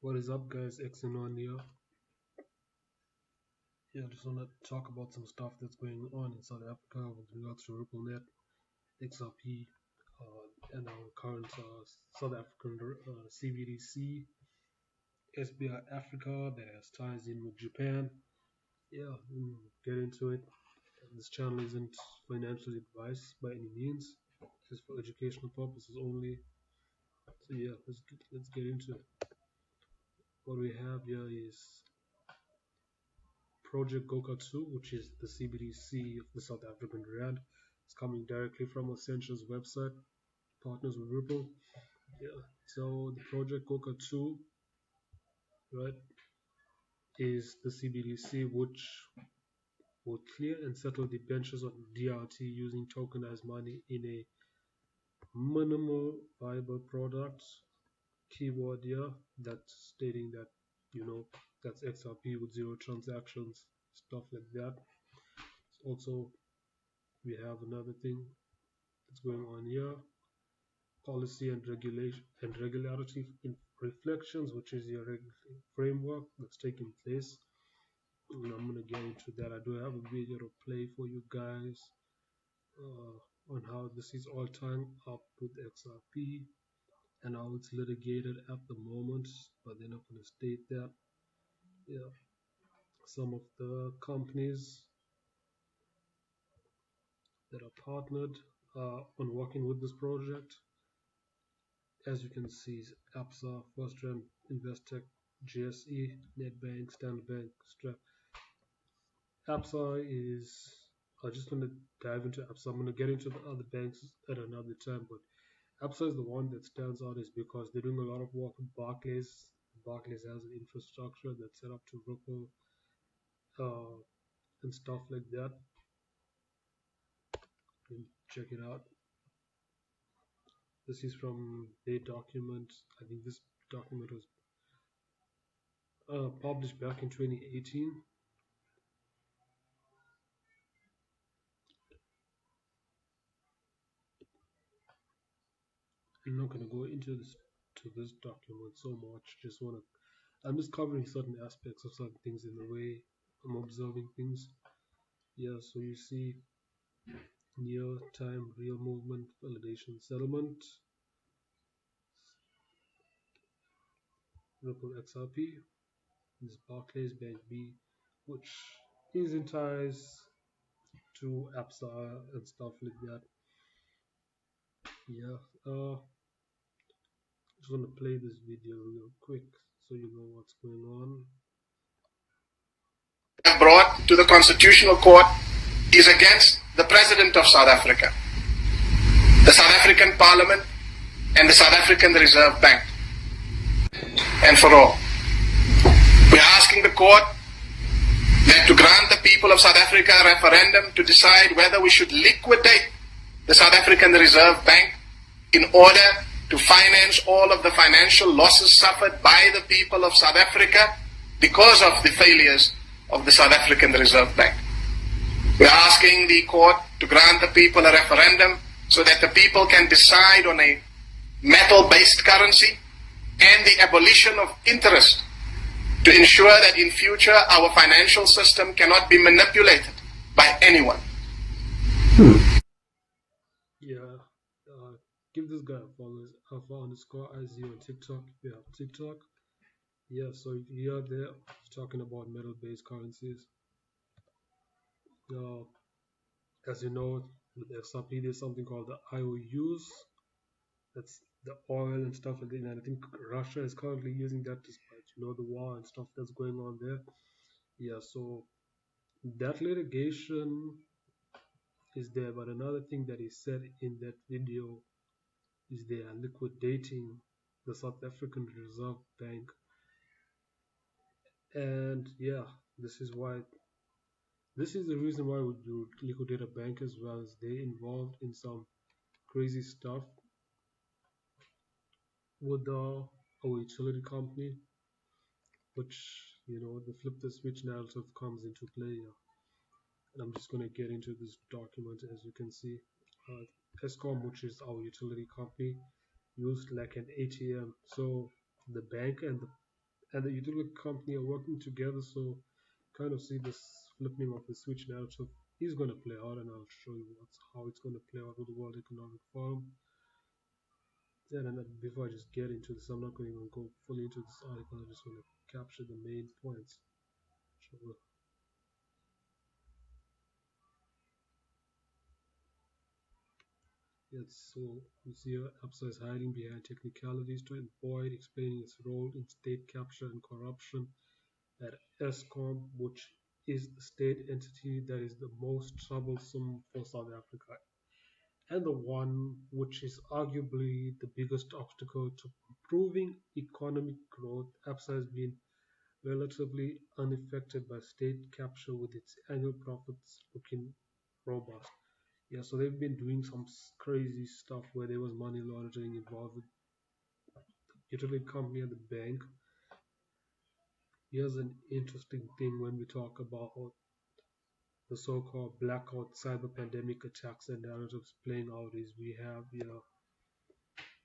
What is up, guys? XN1 here. Yeah, I just want to talk about some stuff that's going on in South Africa with regards to RippleNet, XRP, and our current South African Cbdc, SBI Africa that has ties in with Japan. Yeah, get into it. This channel isn't financial advice by any means. It's for educational purposes only. So yeah, let's get into it. What we have here is Project Khokha 2, which is the Cbdc of the South African Rand. It's coming directly from Essential's website, partners with Ripple. Yeah. So the Project Khokha 2, right, is the Cbdc which will clear and settle debentures on DRT using tokenized money in a minimal viable product. Keyword here that's stating that that's XRP with zero transactions, stuff like that. Also, we have another thing that's going on here: policy and regulation and regularity in reflections, which is your framework that's taking place. And I'm gonna get into that. I do have a video to play for you guys on how this is all tying up with XRP and how it's litigated at the moment, but they're not gonna state that. Yeah, some of the companies that are partnered on working with this project, as you can see, APSA, First Rand, Investec, GSE, Nedbank, Standard Bank, Strap. APSA is, I just want to dive into APSA. I'm going to get into the other banks at another time, but APSA is the one that stands out is because they're doing a lot of work with Barclays. Barclays has an infrastructure that's set up to Ripple and stuff like that. You can check it out. This is from their document. I think this document was published back in 2018. I'm not going to go into this document so much. I'm just covering certain aspects of certain things in the way I'm observing things. Yeah, so you see near time real movement validation settlement, Ripple XRP, this Barclays Bank B, which is in ties to APSA and stuff like that. Yeah, just want to play this video real quick so you know what's going on. Brought to the Constitutional Court is against the President of South Africa, the South African Parliament, and the South African Reserve Bank. And for all, we are asking the court that to grant the people of South Africa a referendum to decide whether we should liquidate the South African Reserve Bank in order to finance all of the financial losses suffered by the people of South Africa because of the failures of the South African Reserve Bank. We are asking the court to grant the people a referendum so that the people can decide on a metal-based currency and the abolition of interest to ensure that in future our financial system cannot be manipulated by anyone. Yeah, give this guy a follow, alpha_IZ on TikTok if you have TikTok. Yeah, so here they're talking about metal-based currencies. As you know, with XRP, there's something called the IOUs. That's the oil and stuff like that. And I think Russia is currently using that despite the war and stuff that's going on there. Yeah, so that litigation is there. But another thing that is said in that video is they are liquidating the South African Reserve Bank. And yeah, this is the reason why we do liquidate a bank as well, as they involved in some crazy stuff with our utility company, which the flip the switch narrative comes into play here. And I'm just going to get into this document. As you can see, Eskom, which is our utility company, used like an ATM. So the bank and and the utility company are working together. So kind of see this flipping of the switch narrative is going to play out, and I'll show you how it's going to play out with the World Economic Forum. And then before I just get into this, I'm not going to even go fully into this article. I just want to capture the main points. Yes, so you see APSA is hiding behind technicalities to avoid explaining its role in state capture and corruption at ESCOM, which is the state entity that is the most troublesome for South Africa and the one which is arguably the biggest obstacle to improving economic growth. APSA has been relatively unaffected by state capture with its annual profits looking robust. Yeah, so they've been doing some crazy stuff where there was money laundering involved with utility company and the bank. Here's an interesting thing when we talk about the so-called blackout cyber pandemic attacks and narratives playing out is we have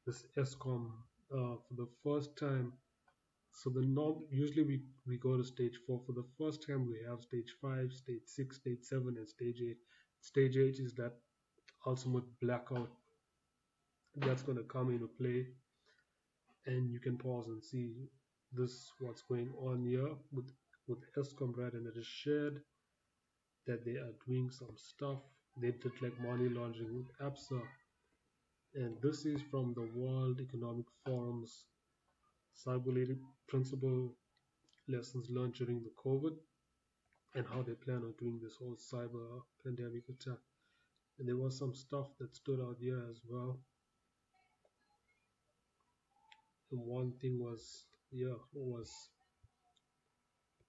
this ESCOM for the first time. So the norm usually we go to stage 4. For the first time we have stage 5, stage 6, stage 7, and stage 8. Stage 8 is that ultimate blackout that's going to come into play, and you can pause and see this what's going on here with ESCOM, right? And it is shared that they are doing some stuff. They did like money laundering with APSA, and this is from the World Economic Forum's cyber principle lessons learned during the COVID and how they plan on doing this whole cyber pandemic attack. And there was some stuff that stood out here as well. And one thing was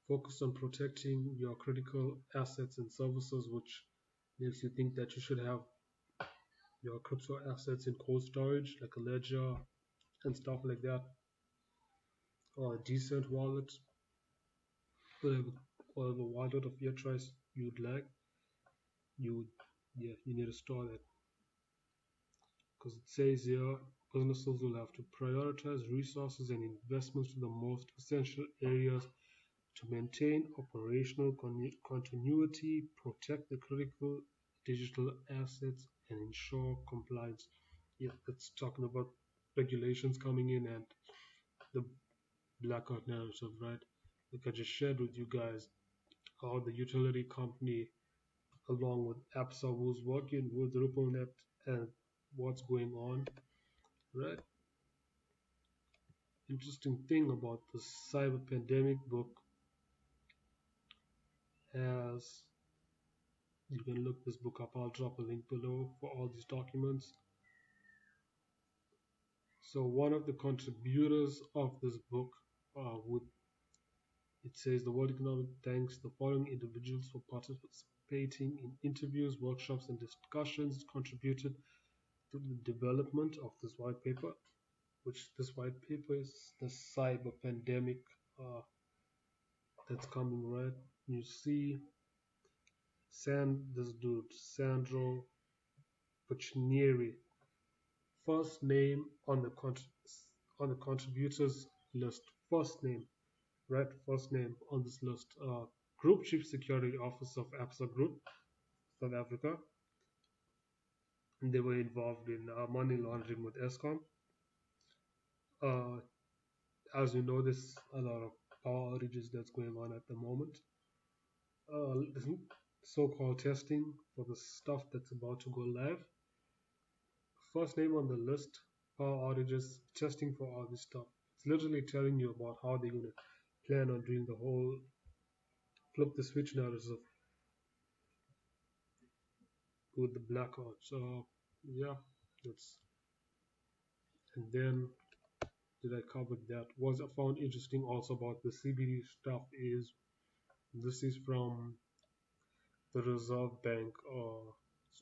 focused on protecting your critical assets and services, which makes you think that you should have your crypto assets in cold storage like a ledger and stuff like that, or a decent wallet, whatever wallet of your choice you'd like. You need to store that, because it says here businesses will have to prioritize resources and investments to the most essential areas to maintain operational continuity, protect the critical digital assets, and ensure compliance. Yeah, it's talking about regulations coming in and the blackout narrative, right? Like I just shared with you guys how the utility company, along with APSA, was working with RippleNet and what's going on, right? Interesting thing about the cyber pandemic book, as you can look this book up. I'll drop a link below for all these documents. So one of the contributors of this book it says the World Economic thanks the following individuals for participating in interviews, workshops, and discussions contributed to the development of this white paper, which this white paper is the cyber pandemic that's coming, right? You see this dude, Sandro Puccinieri, first name on the contributors list, first name, right? First name on this list. Group Chief Security Officer of APSA Group, South Africa. And they were involved in money laundering with ESCOM. As you know, there's a lot of power outages that's going on at the moment. So-called testing for the stuff that's about to go live. First name on the list, power outages, testing for all this stuff. It's literally telling you about how they're going to plan on doing the whole flip the switch narrative with the blackout. So yeah, that's, and then did I cover that? What I found interesting also about the CBD stuff is this is from the Reserve Bank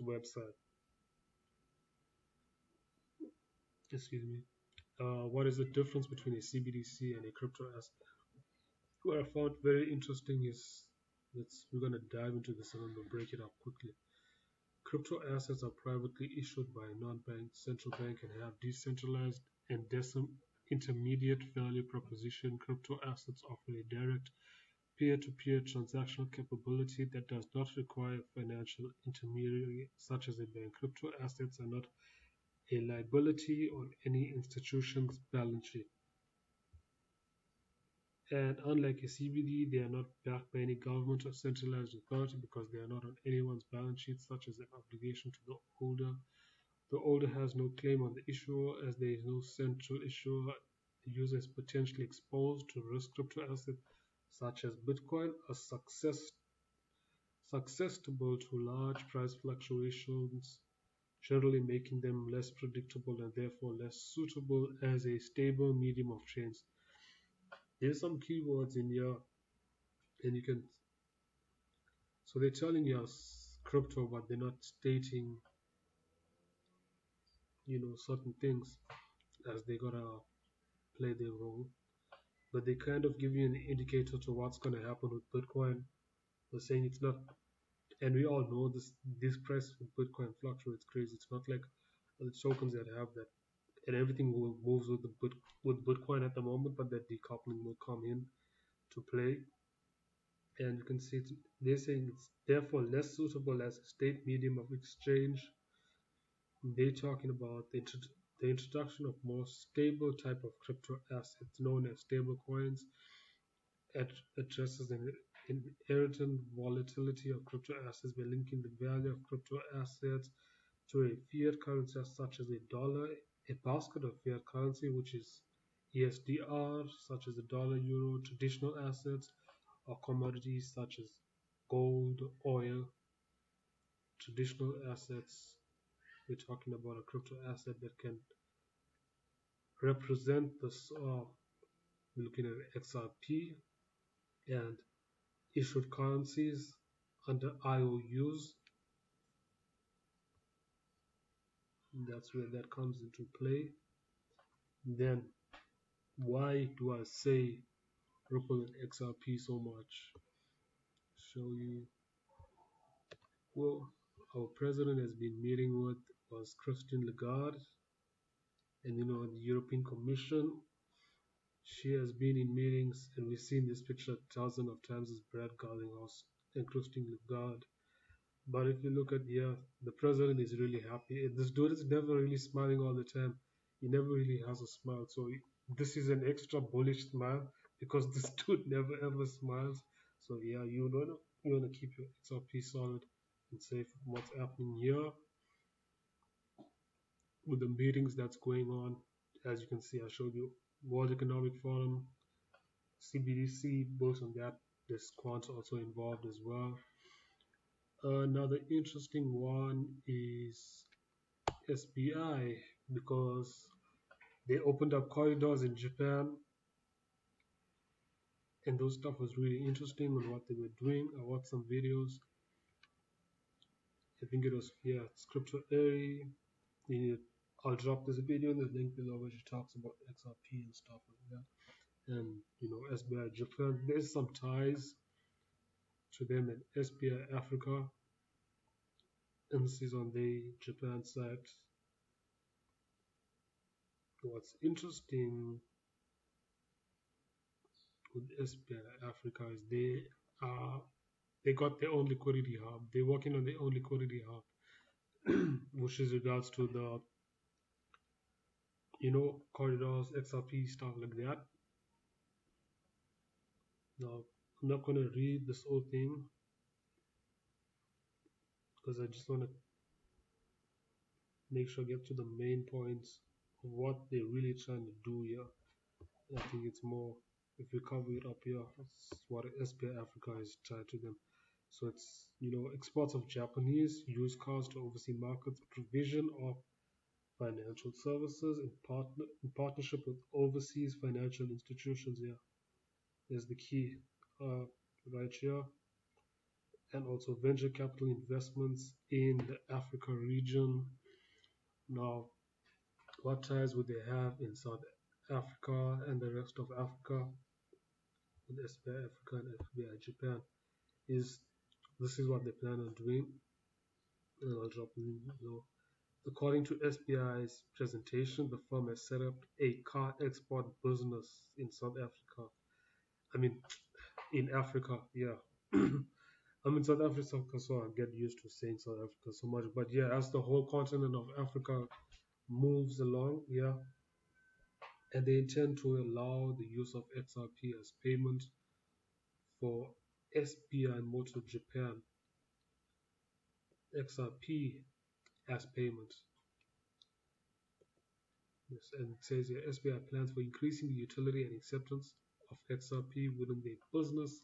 website. Excuse me. What is the difference between a CBDC and a crypto asset? What I found very interesting is we're gonna dive into this and I'm gonna break it up quickly. Crypto assets are privately issued by a non-bank central bank and have decentralized and intermediate value proposition. Crypto assets offer a direct peer-to-peer transactional capability that does not require a financial intermediary such as a bank. Crypto assets are not a liability on any institution's balance sheet. And unlike a CBD, they are not backed by any government or centralized authority because they are not on anyone's balance sheet, such as an obligation to the holder. The holder has no claim on the issuer as there is no central issuer. The user is potentially exposed to risk. Crypto assets such as Bitcoin are susceptible to large price fluctuations, generally making them less predictable and therefore less suitable as a stable medium of change. There's some keywords in here, and you can. So they're telling us crypto, but they're not stating, certain things as they gotta play their role. But they kind of give you an indicator to what's gonna happen with Bitcoin. They're saying it's not, and we all know this price of Bitcoin fluctuates crazy. It's not like other tokens that have that, and everything moves with with Bitcoin at the moment, but that decoupling will come in to play. And you can see they're saying it's therefore less suitable as a state medium of exchange. They're talking about the introduction of more stable type of crypto assets known as stable coins addresses the inherent volatility of crypto assets by linking the value of crypto assets to a fiat currency such as a dollar, a basket of fiat currency which is ESDR such as the dollar, euro, traditional assets, or commodities such as gold, oil. Traditional assets, we're talking about a crypto asset that can represent this. We're looking at XRP and issued currencies under IOUs. That's where that comes into play. Then, why do I say Ripple and XRP so much? Show you. Well, our president has been meeting with was Christine Lagarde, and the European Commission. She has been in meetings, and we've seen this picture thousands of times as Brad Garlinghouse and Christine Lagarde. But if you look at the president is really happy. This dude is never really smiling all the time. He never really has a smile. So this is an extra bullish smile because this dude never ever smiles. So yeah, you wanna keep your XRP solid and safe from what's happening here with the meetings that's going on. As you can see, I showed you World Economic Forum, Cbdc, both on that. There's quants also involved as well. Another interesting one is SBI because they opened up corridors in Japan, and those stuff was really interesting on what they were doing. I watched some videos. I think it was Scripture Airy. I'll drop this video in the link below where she talks about XRP and stuff like that. And SBI Japan, there's some ties to them and SBI Africa, and this is on the Japan side. What's interesting with SBI Africa is they got their own liquidity hub. They're working on their own liquidity hub, which is regards to the corridors, XRP stuff like that. Now I'm not gonna read this whole thing because I just want to make sure I get to the main points of what they're really trying to do here. I think it's more if we cover it up here, it's what SBI Africa is tied to them. So it's exports of Japanese used cars to overseas markets, provision of financial services in partnership with overseas financial institutions. Here, there's the key right here, and also venture capital investments in the Africa region. Now, what ties would they have in South Africa and the rest of Africa with SBI Africa and FBI Japan? This is what they plan on doing, and I'll drop the link below. According to SBI's presentation, the firm has set up a car export business in South Africa. I mean, in Africa, yeah. I'm in South Africa, so I get used to saying South Africa so much. But yeah, as the whole continent of Africa moves along, yeah, and they intend to allow the use of XRP as payment for SBI Motor Japan, XRP as payment. Yes, and it says here SBI plans for increasing the utility and acceptance of XRP within their business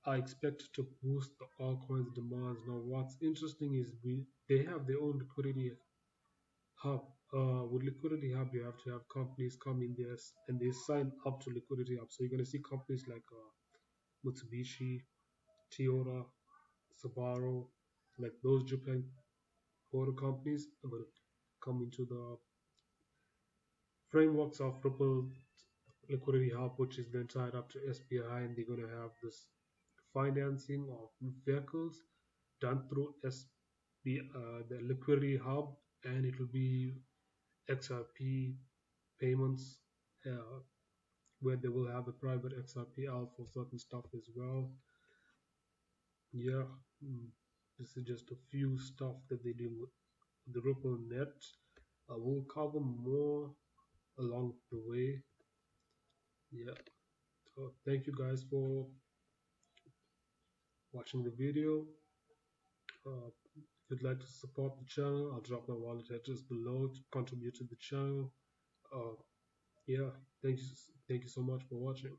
are expected to boost the altcoin's demands. Now, what's interesting is they have their own liquidity hub. With Liquidity Hub, you have to have companies come in there and they sign up to Liquidity Hub. So you're going to see companies like Mitsubishi, Toyota, Subaru, like those Japan auto companies are going to come into the frameworks of Ripple Liquidity Hub, which is then tied up to SBI, and they're going to have this financing of vehicles done through the Liquidity Hub, and it will be XRP payments, where they will have a private XRP out for certain stuff as well. Yeah, this is just a few stuff that they do with the Ripple net. We'll cover more along the way. Yeah, so thank you guys for watching the video. If you'd like to support the channel, I'll drop my wallet address below to contribute to the channel. Yeah, thank you so much for watching.